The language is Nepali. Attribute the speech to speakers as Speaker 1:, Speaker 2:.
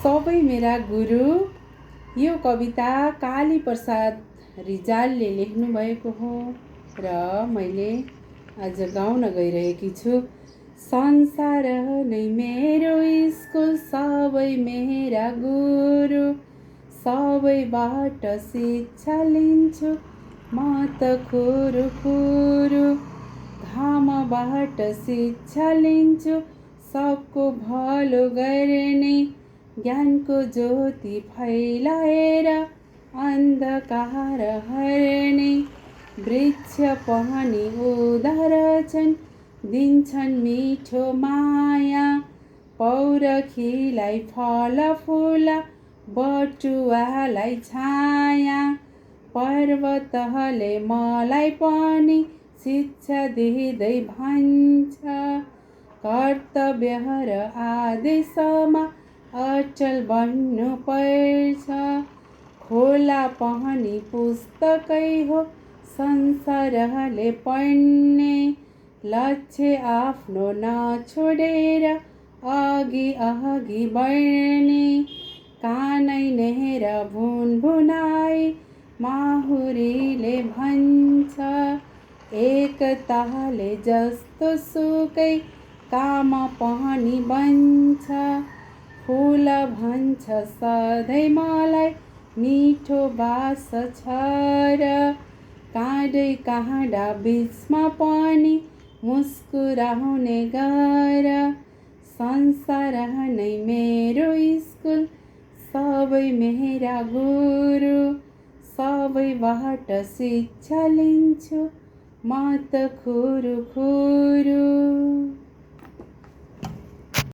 Speaker 1: सबै मेरा गुरु। यो कविता काली प्रसाद रिजालले लेख्नुभएको हो र मैले आज गाउन गइरहेकी छु। संसार नै मेरो स्कुल, सबै मेरा गुरु, सबैबाट शिक्षा लिन्छु म त खुरु खुरु। घामबाट शिक्षा लिन्छु सबको भलो गर्ने, ज्ञानको ज्योति फैलाएर अन्धकार हर्ने। वृक्ष पनि उदारछन्, दिन्छन् मिठो माया, पौरखीलाई फल फुल, बटुवालाई छाया। पर्वतले मलाई पनि शिक्षा दिँदै भन्छ, कर्तव्य र आदेशमा अचल बन्नु पर्छ। खोला पनि पुस्तकै हो संसारले पढ्ने, लक्ष्य आफ्नो नछोडेर अघि अघि बढ्ने। कानै नेर भुनभुनाई माहुरीले भन्छ, एकताले जस्तो सुकै काम पनि बन्छ। फुल भन्छ सधैँ मलाई मिठो बास छ र, काँडै काँडा बिचमा पनि मुस्कुराउने गर। संसार नै मेरो स्कुल, सबै मेरा गुरु, सबैबाट शिक्षा लिन्छु म त खुरु खुरु।